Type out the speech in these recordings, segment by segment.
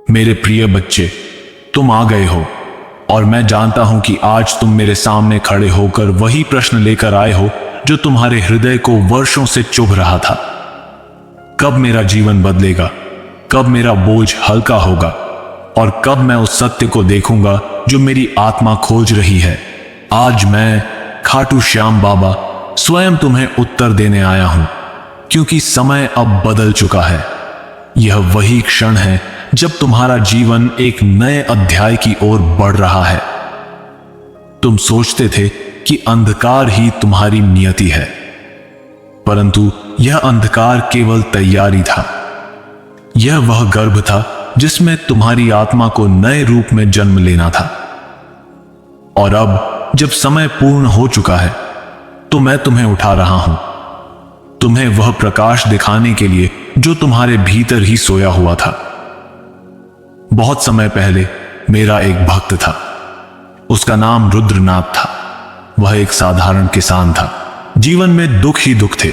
मेरे प्रिय बच्चे, तुम आ गए हो और मैं जानता हूं कि आज तुम मेरे सामने खड़े होकर वही प्रश्न लेकर आए हो जो तुम्हारे हृदय को वर्षों से चुभ रहा था। कब मेरा जीवन बदलेगा? कब मेरा बोझ हल्का होगा? और कब मैं उस सत्य को देखूंगा जो मेरी आत्मा खोज रही है? आज मैं खाटू श्याम बाबा स्वयं तुम्हें उत्तर देने आया हूं, क्योंकि समय अब बदल चुका है। यह वही क्षण है जब तुम्हारा जीवन एक नए अध्याय की ओर बढ़ रहा है। तुम सोचते थे कि अंधकार ही तुम्हारी नियति है, परंतु यह अंधकार केवल तैयारी था। यह वह गर्भ था जिसमें तुम्हारी आत्मा को नए रूप में जन्म लेना था। और अब जब समय पूर्ण हो चुका है तो मैं तुम्हें उठा रहा हूं, तुम्हें वह प्रकाश दिखाने के लिए जो तुम्हारे भीतर ही सोया हुआ था। बहुत समय पहले मेरा एक भक्त था, उसका नाम रुद्रनाथ था। वह एक साधारण किसान था। जीवन में दुख ही दुख थे।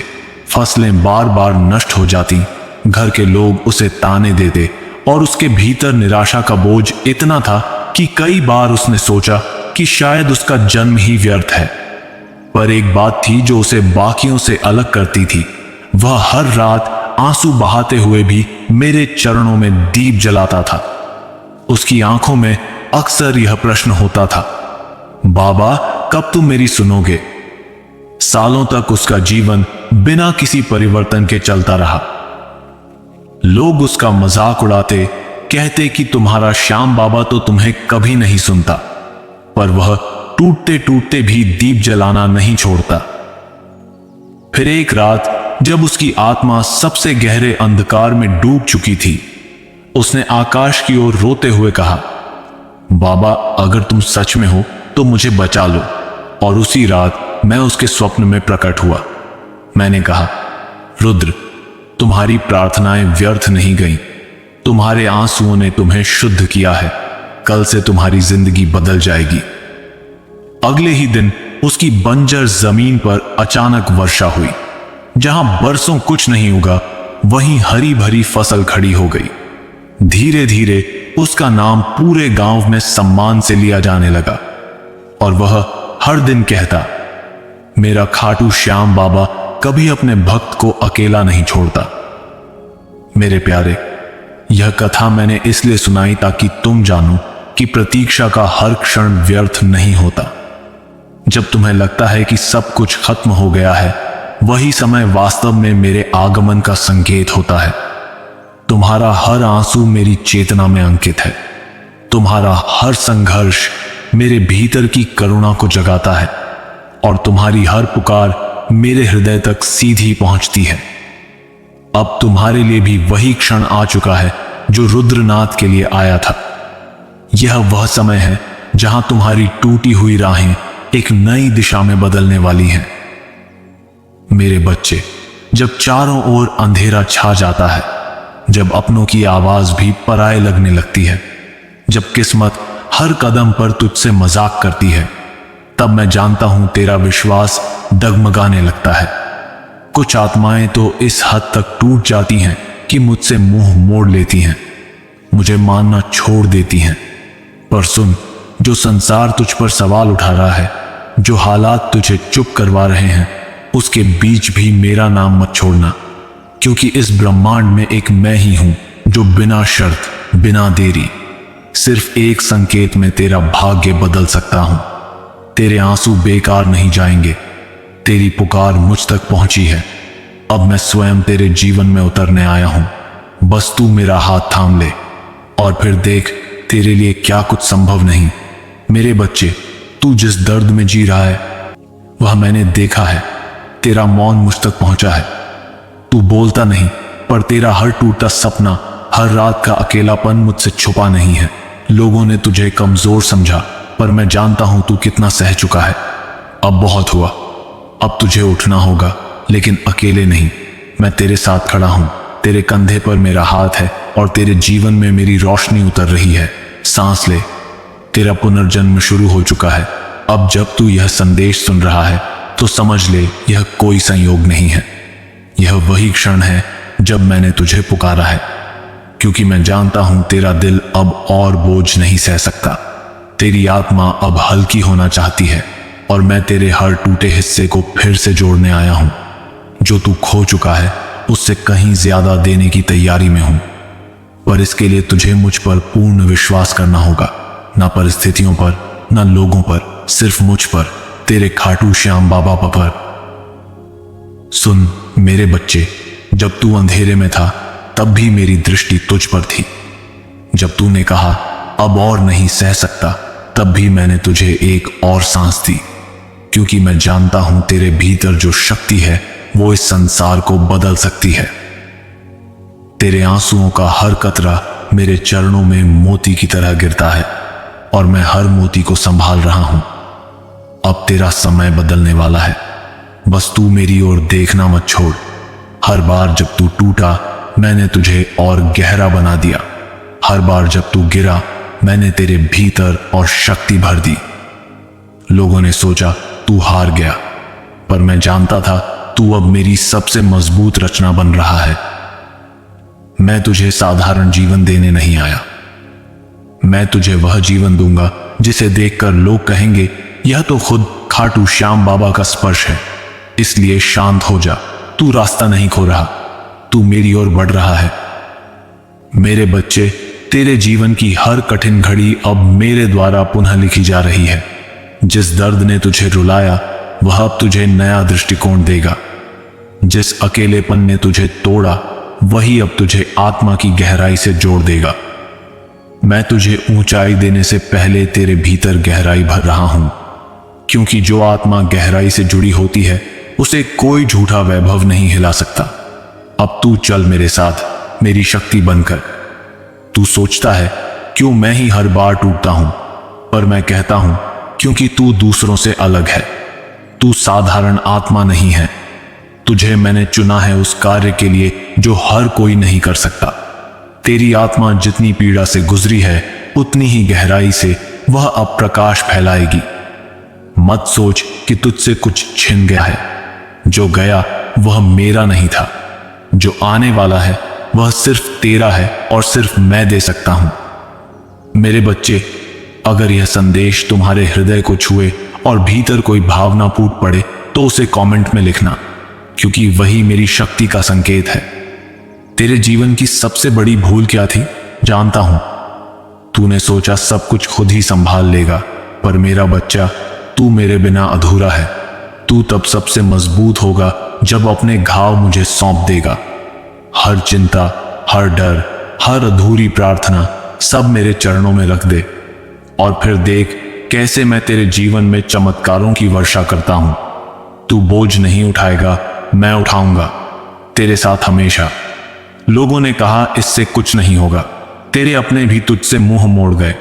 फसलें बार बार नष्ट हो जाती, घर के लोग उसे ताने देते और उसके भीतर निराशा का बोझ इतना था कि कई बार उसने सोचा कि शायद उसका जन्म ही व्यर्थ है। पर एक बात थी जो उसे बाकियों से अलग करती थी। वह हर रात आंसू बहाते हुए भी मेरे चरणों में दीप जलाता था। उसकी आंखों में अक्सर यह प्रश्न होता था, बाबा कब तुम मेरी सुनोगे? सालों तक उसका जीवन बिना किसी परिवर्तन के चलता रहा। लोग उसका मजाक उड़ाते, कहते कि तुम्हारा श्याम बाबा तो तुम्हें कभी नहीं सुनता, पर वह टूटते टूटते भी दीप जलाना नहीं छोड़ता। फिर एक रात जब उसकी आत्मा सबसे गहरे अंधकार में डूब चुकी थी, उसने आकाश की ओर रोते हुए कहा, बाबा अगर तुम सच में हो तो मुझे बचा लो। और उसी रात मैं उसके स्वप्न में प्रकट हुआ। मैंने कहा, रुद्र, तुम्हारी प्रार्थनाएं व्यर्थ नहीं गईं। तुम्हारे आंसुओं ने तुम्हें शुद्ध किया है। कल से तुम्हारी जिंदगी बदल जाएगी। अगले ही दिन उसकी बंजर जमीन पर अचानक वर्षा हुई। जहां बरसों कुछ नहीं उगा, वहीं हरी भरी फसल खड़ी हो गई। धीरे धीरे उसका नाम पूरे गांव में सम्मान से लिया जाने लगा और वह हर दिन कहता, मेरा खाटू श्याम बाबा कभी अपने भक्त को अकेला नहीं छोड़ता। मेरे प्यारे, यह कथा मैंने इसलिए सुनाई ताकि तुम जानो कि प्रतीक्षा का हर क्षण व्यर्थ नहीं होता। जब तुम्हें लगता है कि सब कुछ खत्म हो गया है, वही समय वास्तव में मेरे आगमन का संकेत होता है। तुम्हारा हर आंसू मेरी चेतना में अंकित है। तुम्हारा हर संघर्ष मेरे भीतर की करुणा को जगाता है और तुम्हारी हर पुकार मेरे हृदय तक सीधी पहुंचती है। अब तुम्हारे लिए भी वही क्षण आ चुका है जो रुद्रनाथ के लिए आया था। यह वह समय है जहां तुम्हारी टूटी हुई राहें एक नई दिशा में बदलने वाली हैं। मेरे बच्चे, जब चारों ओर अंधेरा छा जाता है, जब अपनों की आवाज भी पराये लगने लगती है, जब किस्मत हर कदम पर तुझसे मजाक करती है, तब मैं जानता हूं तेरा विश्वास डगमगाने लगता है। कुछ आत्माएं तो इस हद तक टूट जाती हैं कि मुझसे मुंह मोड़ लेती हैं, मुझे मानना छोड़ देती हैं। पर सुन, जो संसार तुझ पर सवाल उठा रहा है, जो हालात तुझे चुप करवा रहे हैं, उसके बीच भी मेरा नाम मत छोड़ना, क्योंकि इस ब्रह्मांड में एक मैं ही हूं जो बिना शर्त, बिना देरी, सिर्फ एक संकेत में तेरा भाग्य बदल सकता हूं। तेरे आंसू बेकार नहीं जाएंगे। तेरी पुकार मुझ तक पहुंची है। अब मैं स्वयं तेरे जीवन में उतरने आया हूं। बस तू मेरा हाथ थाम ले और फिर देख तेरे लिए क्या कुछ संभव नहीं। मेरे बच्चे, तू जिस दर्द में जी रहा है, वह मैंने देखा है। तेरा मौन मुझ तक पहुंचा है। तू बोलता नहीं, पर तेरा हर टूटा सपना, हर रात का अकेलापन मुझसे छुपा नहीं है। लोगों ने तुझे कमजोर समझा, पर मैं जानता हूं तू कितना सह चुका है। अब बहुत हुआ। अब तुझे उठना होगा, लेकिन अकेले नहीं। मैं तेरे साथ खड़ा हूं। तेरे कंधे पर मेरा हाथ है और तेरे जीवन में मेरी रोशनी उतर रही है। सांस ले, तेरा पुनर्जन्म शुरू हो चुका है। अब जब तू यह संदेश सुन रहा है तो समझ ले, यह कोई संयोग नहीं है। यह वही क्षण है जब मैंने तुझे पुकारा है, क्योंकि मैं जानता हूं तेरा दिल अब और बोझ नहीं सह सकता। तेरी आत्मा अब हल्की होना चाहती है और मैं तेरे हर टूटे हिस्से को फिर से जोड़ने आया हूं। जो तू खो चुका है उससे कहीं ज्यादा देने की तैयारी में हूं, पर इसके लिए तुझे मुझ पर पूर्ण विश्वास करना होगा। ना परिस्थितियों पर, ना लोगों पर, सिर्फ मुझ पर, तेरे खाटू श्याम बाबा पर। सुन मेरे बच्चे, जब तू अंधेरे में था तब भी मेरी दृष्टि तुझ पर थी। जब तूने कहा अब और नहीं सह सकता, तब भी मैंने तुझे एक और सांस दी, क्योंकि मैं जानता हूं तेरे भीतर जो शक्ति है वो इस संसार को बदल सकती है। तेरे आंसुओं का हर कतरा मेरे चरणों में मोती की तरह गिरता है और मैं हर मोती को संभाल रहा हूं। अब तेरा समय बदलने वाला है, बस तू मेरी ओर देखना मत छोड़। हर बार जब तू टूटा मैंने तुझे और गहरा बना दिया। हर बार जब तू गिरा मैंने तेरे भीतर और शक्ति भर दी। लोगों ने सोचा तू हार गया, पर मैं जानता था तू अब मेरी सबसे मजबूत रचना बन रहा है। मैं तुझे साधारण जीवन देने नहीं आया, मैं तुझे वह जीवन दूंगा जिसे देखकर लोग कहेंगे यह तो खुद खाटू श्याम बाबा का स्पर्श है। इसलिए शांत हो जा, तू रास्ता नहीं खो रहा, तू मेरी ओर बढ़ रहा है। मेरे बच्चे, तेरे जीवन की हर कठिन घड़ी अब मेरे द्वारा पुनः लिखी जा रही है। जिस दर्द ने तुझे रुलाया वह अब तुझे नया दृष्टिकोण देगा। जिस अकेलेपन ने तुझे तोड़ा वही अब तुझे आत्मा की गहराई से जोड़ देगा। मैं तुझे ऊंचाई देने से पहले तेरे भीतर गहराई भर रहा हूं, क्योंकि जो आत्मा गहराई से जुड़ी होती है उसे कोई झूठा वैभव नहीं हिला सकता। अब तू चल मेरे साथ, मेरी शक्ति बनकर। तू सोचता है क्यों मैं ही हर बार टूटता हूं, पर मैं कहता हूं क्योंकि तू दूसरों से अलग है। तू साधारण आत्मा नहीं है, तुझे मैंने चुना है उस कार्य के लिए जो हर कोई नहीं कर सकता। तेरी आत्मा जितनी पीड़ा से गुजरी है उतनी ही गहराई से वह अब प्रकाश फैलाएगी। मत सोच कि तुझसे कुछ छिन गया है। जो गया वह मेरा नहीं था, जो आने वाला है वह सिर्फ तेरा है और सिर्फ मैं दे सकता हूं। मेरे बच्चे, अगर यह संदेश तुम्हारे हृदय को छुए और भीतर कोई भावना फूट पड़े तो उसे कमेंट में लिखना, क्योंकि वही मेरी शक्ति का संकेत है। तेरे जीवन की सबसे बड़ी भूल क्या थी जानता हूं। तूने सोचा सब कुछ खुद ही संभाल लेगा, पर मेरा बच्चा, तू मेरे बिना अधूरा है। तू तब सबसे मजबूत होगा जब अपने घाव मुझे सौंप देगा। हर चिंता, हर डर, हर अधूरी प्रार्थना सब मेरे चरणों में रख दे और फिर देख कैसे मैं तेरे जीवन में चमत्कारों की वर्षा करता हूं। तू बोझ नहीं उठाएगा, मैं उठाऊंगा तेरे साथ हमेशा। लोगों ने कहा इससे कुछ नहीं होगा, तेरे अपने भी तुझसे मुंह मोड़ गए,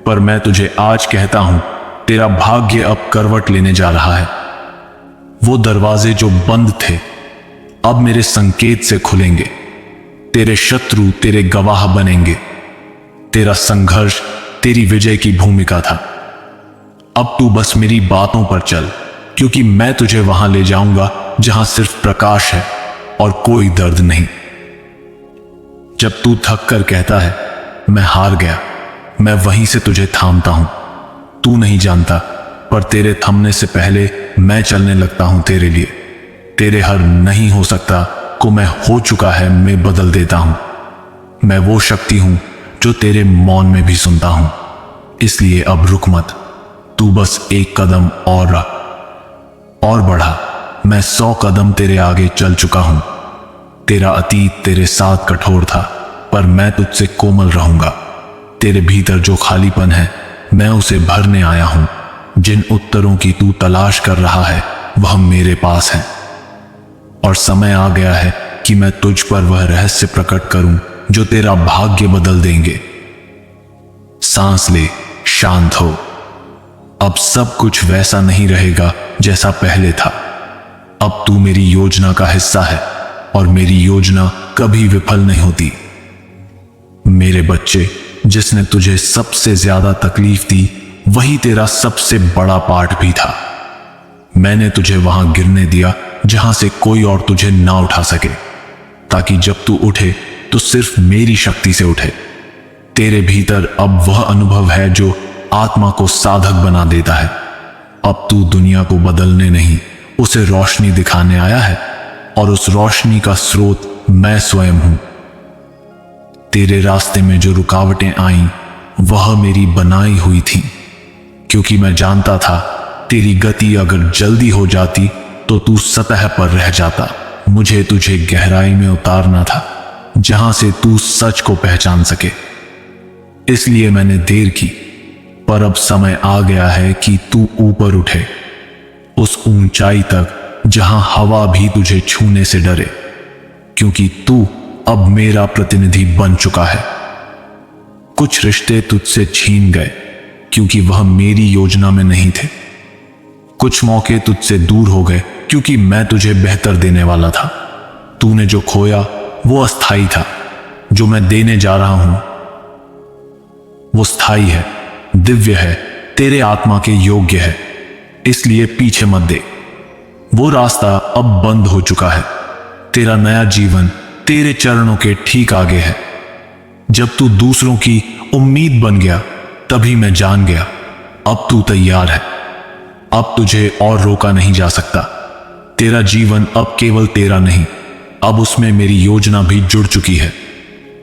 पर मैं तुझे आज कहता हूं तेरा भाग्य अब करवट लेने जा रहा है। वो दरवाजे जो बंद थे अब मेरे संकेत से खुलेंगे। तेरे शत्रु तेरे गवाह बनेंगे। तेरा संघर्ष तेरी विजय की भूमिका था। अब तू बस मेरी बातों पर चल, क्योंकि मैं तुझे वहां ले जाऊंगा जहां सिर्फ प्रकाश है और कोई दर्द नहीं। जब तू थक कर कहता है मैं हार गया, मैं वहीं से तुझे थामता हूं। तू नहीं जानता, पर तेरे थमने से पहले मैं चलने लगता हूं तेरे लिए। तेरे हर नहीं हो सकता को मैं हो चुका है मैं बदल देता हूं। मैं वो शक्ति हूं जो तेरे मौन में भी सुनता हूं। इसलिए अब रुक मत, तू बस एक कदम और रख और बढ़ा। मैं 100 कदम तेरे आगे चल चुका हूं। तेरा अतीत तेरे साथ कठोर था, पर मैं तुझसे कोमल रहूंगा। तेरे भीतर जो खालीपन है मैं उसे भरने आया हूं। जिन उत्तरों की तू तलाश कर रहा है वह मेरे पास है, और समय आ गया है कि मैं तुझ पर वह रहस्य प्रकट करूं जो तेरा भाग्य बदल देंगे। सांस ले, शांत हो। अब सब कुछ वैसा नहीं रहेगा जैसा पहले था। अब तू मेरी योजना का हिस्सा है और मेरी योजना कभी विफल नहीं होती। मेरे बच्चे, जिसने तुझे सबसे ज्यादा तकलीफ दी वही तेरा सबसे बड़ा पाठ भी था। मैंने तुझे वहां गिरने दिया जहां से कोई और तुझे ना उठा सके, ताकि जब तू उठे तो सिर्फ मेरी शक्ति से उठे। तेरे भीतर अब वह अनुभव है जो आत्मा को साधक बना देता है। अब तू दुनिया को बदलने नहीं, उसे रोशनी दिखाने आया है, और उस रोशनी का स्रोत मैं स्वयं हूं। तेरे रास्ते में जो रुकावटें आईं वह मेरी बनाई हुई थी, क्योंकि मैं जानता था तेरी गति अगर जल्दी हो जाती तो तू सतह पर रह जाता। मुझे तुझे गहराई में उतारना था, जहां से तू सच को पहचान सके। इसलिए मैंने देर की, पर अब समय आ गया है कि तू ऊपर उठे, उस ऊंचाई तक जहां हवा भी तुझे छूने से डरे, क्योंकि तू अब मेरा प्रतिनिधि बन चुका है। कुछ रिश्ते तुझसे छीन गए क्योंकि वह मेरी योजना में नहीं थे। कुछ मौके तुझसे दूर हो गए क्योंकि मैं तुझे बेहतर देने वाला था। तूने जो खोया वो अस्थाई था, जो मैं देने जा रहा हूं वो स्थायी है, दिव्य है, तेरे आत्मा के योग्य है। इसलिए पीछे मत दे, वो रास्ता अब बंद हो चुका है। तेरा नया जीवन तेरे चरणों के ठीक आगे है। जब तू दूसरों की उम्मीद बन गया तभी मैं जान गया अब तू तैयार है। अब तुझे और रोका नहीं जा सकता। तेरा जीवन अब केवल तेरा नहीं, अब उसमें मेरी योजना भी जुड़ चुकी है।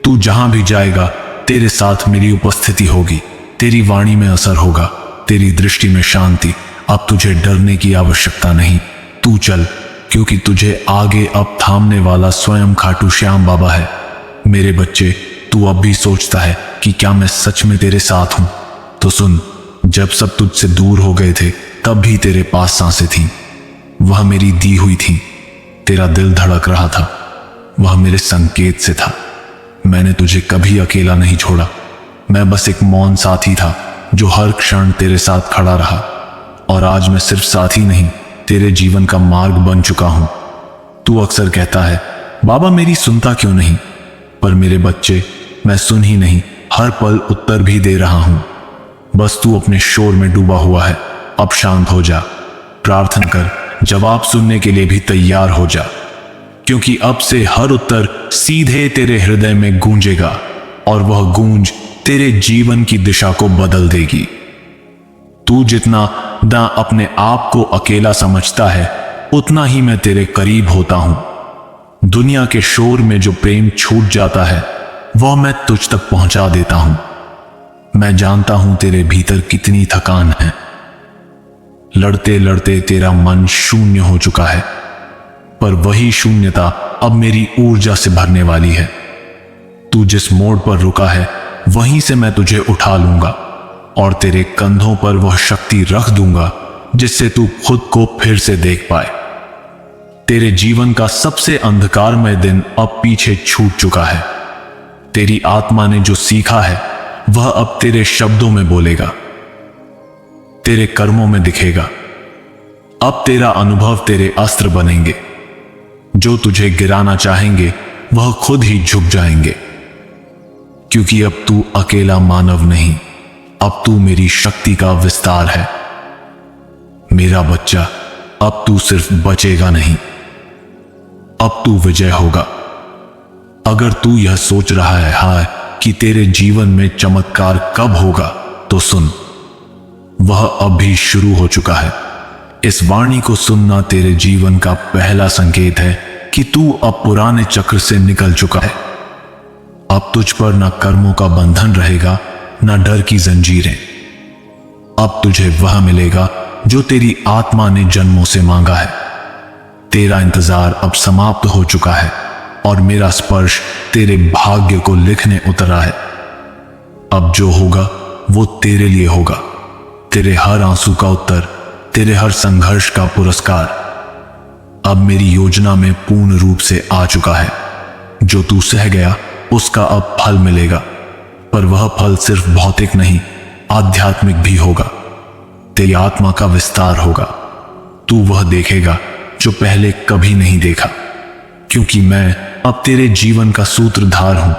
तू जहां भी जाएगा तेरे साथ मेरी उपस्थिति होगी, तेरी वाणी में असर होगा, तेरी दृष्टि में शांति। अब तुझे डरने की आवश्यकता नहीं। तू चल, क्योंकि तुझे आगे अब थामने वाला स्वयं खाटू श्याम बाबा है। मेरे बच्चे, तू अब भी सोचता है कि क्या मैं सच में तेरे साथ हूं? तो सुन, जब सब तुझसे दूर हो गए थे तब भी तेरे पास सांसें थीं। वह मेरी दी हुई थी। तेरा दिल धड़क रहा था, वह मेरे संकेत से था। मैंने तुझे कभी अकेला नहीं छोड़ा। मैं बस एक मौन साथी था जो हर क्षण तेरे साथ खड़ा रहा। और आज मैं सिर्फ साथी नहीं, तेरे जीवन का मार्ग बन चुका हूं। तू अक्सर कहता है, बाबा मेरी सुनता क्यों नहीं? पर मेरे बच्चे, मैं सुन ही नहीं, हर पल उत्तर भी दे रहा हूं। बस तू अपने शोर में डूबा हुआ है। अब शांत हो जा, प्रार्थना कर, जवाब सुनने के लिए भी तैयार हो जा, क्योंकि अब से हर उत्तर सीधे तेरे हृदय में गूंजेगा और वह गूंज तेरे जीवन की दिशा को बदल देगी। तू जितना ना अपने आप को अकेला समझता है, उतना ही मैं तेरे करीब होता हूं। दुनिया के शोर में जो प्रेम छूट जाता है वह मैं तुझ तक पहुंचा देता हूं। मैं जानता हूं तेरे भीतर कितनी थकान है। लड़ते लड़ते तेरा मन शून्य हो चुका है, पर वही शून्यता अब मेरी ऊर्जा से भरने वाली है। तू जिस मोड़ पर रुका है वहीं से मैं तुझे उठा लूंगा और तेरे कंधों पर वह शक्ति रख दूंगा जिससे तू खुद को फिर से देख पाए। तेरे जीवन का सबसे अंधकारमय दिन अब पीछे छूट चुका है। तेरी आत्मा ने जो सीखा है वह अब तेरे शब्दों में बोलेगा, तेरे कर्मों में दिखेगा। अब तेरा अनुभव तेरे अस्त्र बनेंगे। जो तुझे गिराना चाहेंगे वह खुद ही झुक जाएंगे, क्योंकि अब तू अकेला मानव नहीं, अब तू मेरी शक्ति का विस्तार है। मेरा बच्चा, अब तू सिर्फ बचेगा नहीं, अब तू विजय होगा। अगर तू यह सोच रहा है हाय कि तेरे जीवन में चमत्कार कब होगा, तो सुन, वह अब भी शुरू हो चुका है। इस वाणी को सुनना तेरे जीवन का पहला संकेत है कि तू अब पुराने चक्र से निकल चुका है। अब तुझ पर ना कर्मों का बंधन रहेगा, ना डर की जंजीरें। अब तुझे वह मिलेगा जो तेरी आत्मा ने जन्मों से मांगा है। तेरा इंतजार अब समाप्त हो चुका है और मेरा स्पर्श तेरे भाग्य को लिखने उतरा है। अब जो होगा वो तेरे लिए होगा। तेरे हर आंसू का उत्तर, तेरे हर संघर्ष का पुरस्कार अब मेरी योजना में पूर्ण रूप से आ चुका है। जो तू सह गया उसका अब फल मिलेगा, पर वह फल सिर्फ भौतिक नहीं, आध्यात्मिक भी होगा। तेरी आत्मा का विस्तार होगा। तू वह देखेगा जो पहले कभी नहीं देखा, क्योंकि मैं अब तेरे जीवन का सूत्रधार हूं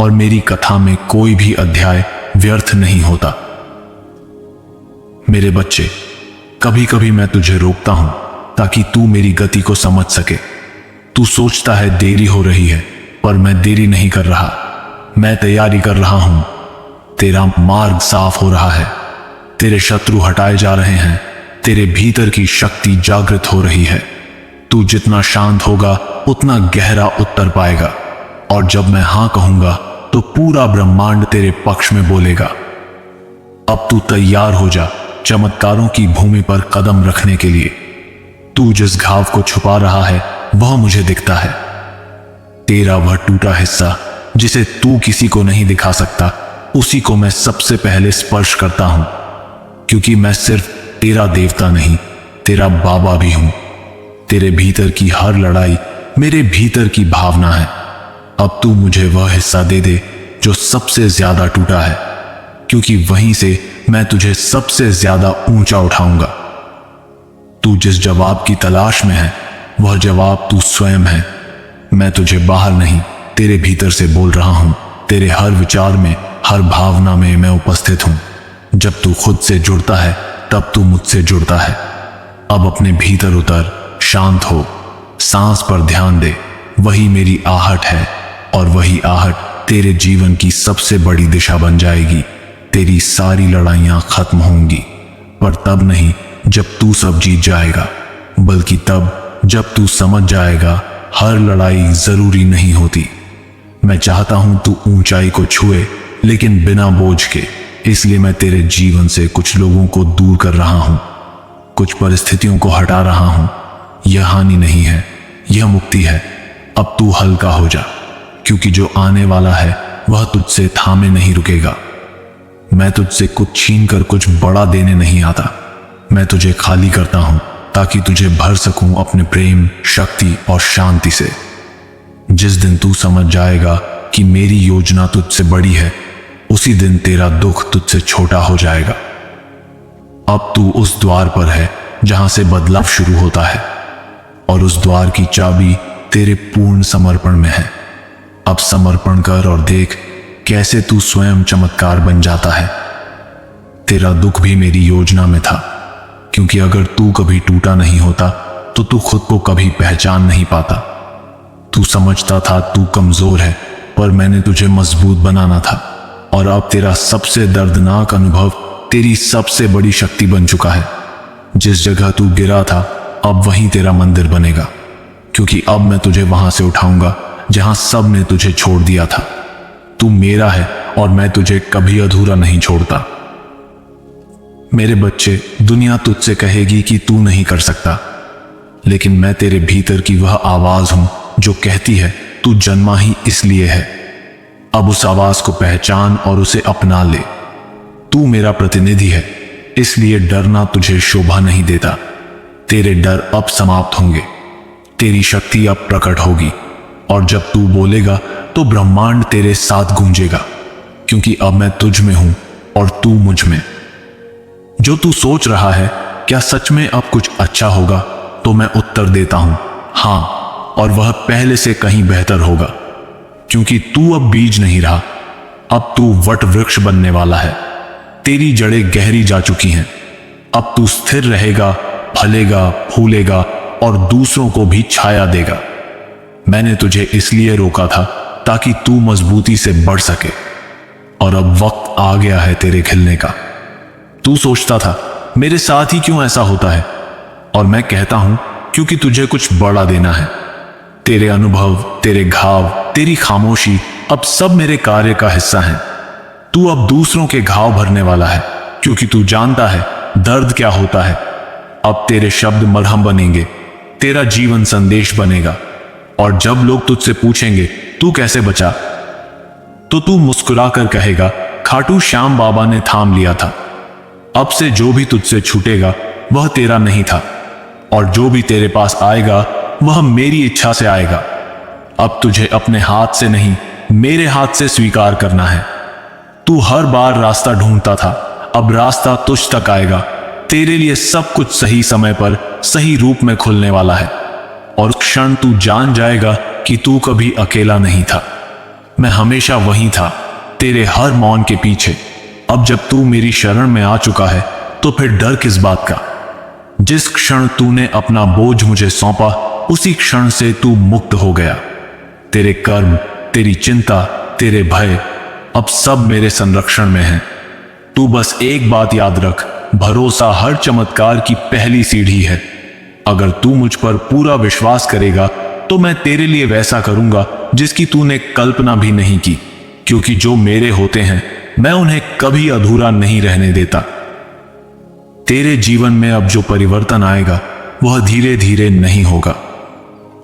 और मेरी कथा में कोई भी अध्याय व्यर्थ नहीं होता। मेरे बच्चे, कभी कभी मैं तुझे रोकता हूं ताकि तू मेरी गति को समझ सके। तू सोचता है देरी हो रही है, पर मैं देरी नहीं कर रहा, मैं तैयारी कर रहा हूं। तेरा मार्ग साफ हो रहा है, तेरे शत्रु हटाए जा रहे हैं, तेरे भीतर की शक्ति जागृत हो रही है। तू जितना शांत होगा उतना गहरा उत्तर पाएगा, और जब मैं हां कहूंगा तो पूरा ब्रह्मांड तेरे पक्ष में बोलेगा। अब तू तैयार हो जा चमत्कारों की भूमि पर कदम रखने के लिए। तू जिस घाव को छुपा रहा है वह मुझे दिखता है। तेरा वह टूटा हिस्सा जिसे तू किसी को नहीं दिखा सकता, उसी को मैं सबसे पहले स्पर्श करता हूं, क्योंकि मैं सिर्फ तेरा देवता नहीं, तेरा बाबा भी हूं। तेरे भीतर की हर लड़ाई मेरे भीतर की भावना है। अब तू मुझे वह हिस्सा दे दे जो सबसे ज्यादा टूटा है, क्योंकि वहीं से मैं तुझे सबसे ज्यादा ऊंचा उठाऊंगा। तू जिस जवाब की तलाश में है वह जवाब तू स्वयं है। मैं तुझे बाहर नहीं, तेरे भीतर से बोल रहा हूं। तेरे हर विचार में, हर भावना में मैं उपस्थित हूं। जब तू खुद से जुड़ता है तब तू मुझसे जुड़ता है। अब अपने भीतर उतर, शांत हो, सांस पर ध्यान दे। वही मेरी आहट है, और वही आहट तेरे जीवन की सबसे बड़ी दिशा बन जाएगी। तेरी सारी लड़ाइयां खत्म होंगी, पर तब नहीं जब तू सब जीत जाएगा, बल्कि तब जब तू समझ जाएगा हर लड़ाई जरूरी नहीं होती। मैं चाहता हूं तू ऊंचाई को छुए, लेकिन बिना बोझ के। इसलिए मैं तेरे जीवन से कुछ लोगों को दूर कर रहा हूं, कुछ परिस्थितियों को हटा रहा हूं। यह हानि नहीं है, यह मुक्ति है। अब तू हल्का हो जा, क्योंकि जो आने वाला है वह तुझसे थामे नहीं रुकेगा। मैं तुझसे कुछ छीन कर कुछ बड़ा देने नहीं आता। मैं तुझे खाली करता हूं ताकि तुझे भर सकूं अपने प्रेम, शक्ति और शांति से। जिस दिन तू समझ जाएगा कि मेरी योजना तुझसे बड़ी है, उसी दिन तेरा दुख तुझसे छोटा हो जाएगा। अब तू उस द्वार पर है जहां से बदलाव शुरू होता है, और उस द्वार की चाबी तेरे पूर्ण समर्पण में है। अब समर्पण कर और देख कैसे तू स्वयं चमत्कार बन जाता है। तेरा दुख भी मेरी योजना में था, क्योंकि अगर तू कभी टूटा नहीं होता तो तू खुद को कभी पहचान नहीं पाता। तू समझता था तू कमजोर है, पर मैंने तुझे मजबूत बनाना था। और अब तेरा सबसे दर्दनाक अनुभव तेरी सबसे बड़ी शक्ति बन चुका है। जिस जगह तू गिरा था अब वहीं तेरा मंदिर बनेगा, क्योंकि अब मैं तुझे वहां से उठाऊंगा जहां सब ने तुझे छोड़ दिया था। तू मेरा है और मैं तुझे कभी अधूरा नहीं छोड़ता। मेरे बच्चे, दुनिया तुझसे कहेगी कि तू नहीं कर सकता, लेकिन मैं तेरे भीतर की वह आवाज हूं जो कहती है तू जन्मा ही इसलिए है। अब उस आवाज को पहचान और उसे अपना ले। तू मेरा प्रतिनिधि है, इसलिए डरना तुझे शोभा नहीं देता। तेरे डर अब समाप्त होंगे, तेरी शक्ति अब प्रकट होगी, और जब तू बोलेगा तो ब्रह्मांड तेरे साथ गूंजेगा, क्योंकि अब मैं तुझ में हूं और तू मुझ में। जो तू सोच रहा है क्या सच में अब कुछ अच्छा होगा, तो मैं उत्तर देता हूं हां, और वह पहले से कहीं बेहतर होगा, क्योंकि तू अब बीज नहीं रहा, अब तू वट वृक्ष बनने वाला है। तेरी जड़ें गहरी जा चुकी हैं। अब तू स्थिर रहेगा, फलेगा, फूलेगा और दूसरों को भी छाया देगा। मैंने तुझे इसलिए रोका था ताकि तू मजबूती से बढ़ सके, और अब वक्त आ गया है तेरे खिलने का। तू सोचता था मेरे साथ ही क्यों ऐसा होता है, और मैं कहता हूं क्योंकि तुझे कुछ बड़ा देना है। तेरे अनुभव, तेरे घाव, तेरी खामोशी अब सब मेरे कार्य का हिस्सा हैं। तू अब दूसरों के घाव भरने वाला है, क्योंकि तू जानता है दर्द क्या होता है। अब तेरे शब्द मरहम बनेंगे, तेरा जीवन संदेश बनेगा, और जब लोग तुझसे पूछेंगे तू कैसे बचा, तो तू मुस्कुराकर कहेगा खाटू श्याम बाबा ने थाम लिया था। अब से जो भी तुझसे छूटेगा वह तेरा नहीं था, और जो भी तेरे पास आएगा वह मेरी इच्छा से आएगा। अब तुझे अपने हाथ से नहीं, मेरे हाथ से स्वीकार करना है। तू हर बार रास्ता ढूंढता था, अब रास्ता तुझ तक आएगा। तेरे लिए सब कुछ सही समय पर सही रूप में खुलने वाला है, और क्षण तू जान जाएगा कि तू कभी अकेला नहीं था। मैं हमेशा वहीं था, तेरे हर मौन के पीछे। अब जब तू मेरी शरण में आ चुका है तो फिर डर किस बात का। जिस क्षण तूने अपना बोझ मुझे सौंपा, उसी क्षण से तू मुक्त हो गया। तेरे कर्म, तेरी चिंता, तेरे भय अब सब मेरे संरक्षण में हैं। तू बस एक बात याद रख, भरोसा हर चमत्कार की पहली सीढ़ी है। अगर तू मुझ पर पूरा विश्वास करेगा तो मैं तेरे लिए वैसा करूंगा जिसकी तूने कल्पना भी नहीं की, क्योंकि जो मेरे होते हैं मैं उन्हें कभी अधूरा नहीं रहने देता। तेरे जीवन में अब जो परिवर्तन आएगा वह धीरे धीरे नहीं होगा,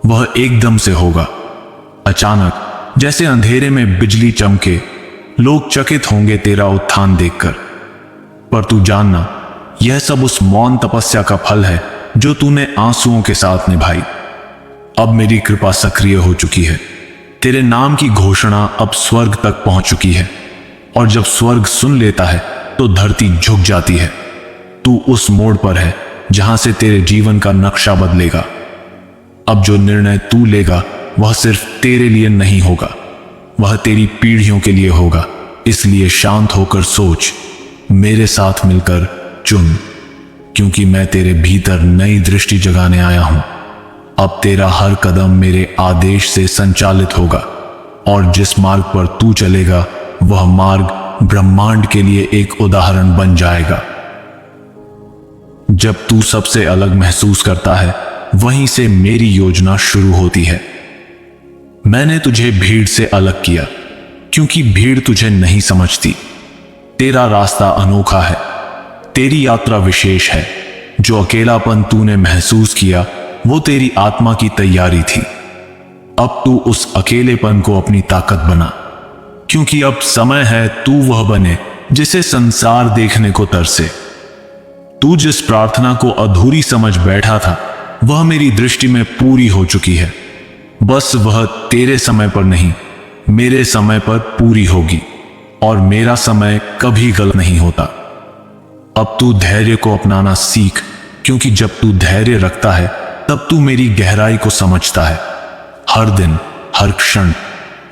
वह एकदम से होगा, अचानक, जैसे अंधेरे में बिजली चमके। लोग चकित होंगे तेरा उत्थान देखकर, पर तू जानना, यह सब उस मौन तपस्या का फल है जो तूने आंसुओं के साथ निभाई। अब मेरी कृपा सक्रिय हो चुकी है, तेरे नाम की घोषणा अब स्वर्ग तक पहुंच चुकी है, और जब स्वर्ग सुन लेता है तो धरती झुक जाती है। तू उस मोड़ पर है जहां से तेरे जीवन का नक्शा बदलेगा। अब जो निर्णय तू लेगा वह सिर्फ तेरे लिए नहीं होगा, वह तेरी पीढ़ियों के लिए होगा। इसलिए शांत होकर सोच, मेरे साथ मिलकर चुन, क्योंकि मैं तेरे भीतर नई दृष्टि जगाने आया हूं। अब तेरा हर कदम मेरे आदेश से संचालित होगा, और जिस मार्ग पर तू चलेगा वह मार्ग ब्रह्मांड के लिए एक उदाहरण बन जाएगा। जब तू सबसे अलग महसूस करता है, वहीं से मेरी योजना शुरू होती है। मैंने तुझे भीड़ से अलग किया, क्योंकि भीड़ तुझे नहीं समझती। तेरा रास्ता अनोखा है, तेरी यात्रा विशेष है। जो अकेलापन तूने महसूस किया वो तेरी आत्मा की तैयारी थी। अब तू उस अकेलेपन को अपनी ताकत बना, क्योंकि अब समय है तू वह बने जिसे संसार देखने को तरसे। तू जिस प्रार्थना को अधूरी समझ बैठा था वह मेरी दृष्टि में पूरी हो चुकी है। बस वह तेरे समय पर नहीं, मेरे समय पर पूरी होगी, और मेरा समय कभी गलत नहीं होता। अब तू धैर्य को अपनाना सीख, क्योंकि जब तू धैर्य रखता है तब तू मेरी गहराई को समझता है। हर दिन, हर क्षण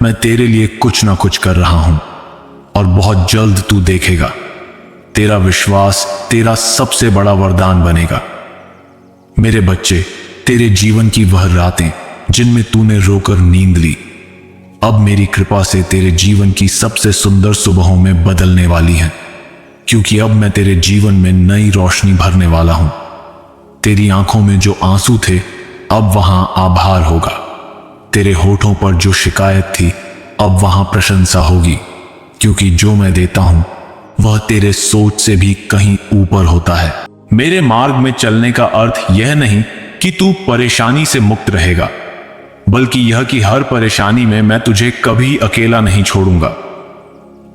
मैं तेरे लिए कुछ ना कुछ कर रहा हूं, और बहुत जल्द तू देखेगा, तेरा विश्वास तेरा सबसे बड़ा वरदान बनेगा। मेरे बच्चे, तेरे जीवन की वह रातें जिनमें तूने रोकर नींद ली, अब मेरी कृपा से तेरे जीवन की सबसे सुंदर सुबहों में बदलने वाली हैं, क्योंकि अब मैं तेरे जीवन में नई रोशनी भरने वाला हूं। तेरी आंखों में जो आंसू थे अब वहां आभार होगा, तेरे होठों पर जो शिकायत थी अब वहां प्रशंसा होगी, क्योंकि जो मैं देता हूं वह तेरे सोच से भी कहीं ऊपर होता है। मेरे मार्ग में चलने का अर्थ यह नहीं कि तू परेशानी से मुक्त रहेगा, बल्कि यह कि हर परेशानी में मैं तुझे कभी अकेला नहीं छोड़ूंगा।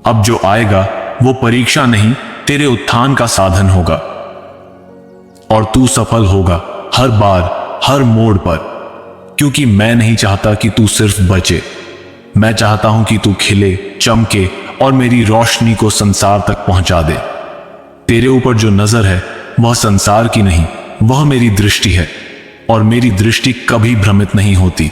अब जो आएगा वो परीक्षा नहीं, तेरे उत्थान का साधन होगा, और तू सफल होगा हर बार, हर मोड़ पर, क्योंकि मैं नहीं चाहता कि तू सिर्फ बचे, मैं चाहता हूं कि तू खिले, चमके और मेरी रोशनी को संसार तक पहुंचा दे। तेरे ऊपर जो नजर है वह संसार की नहीं, वह मेरी दृष्टि है, और मेरी दृष्टि कभी भ्रमित नहीं होती।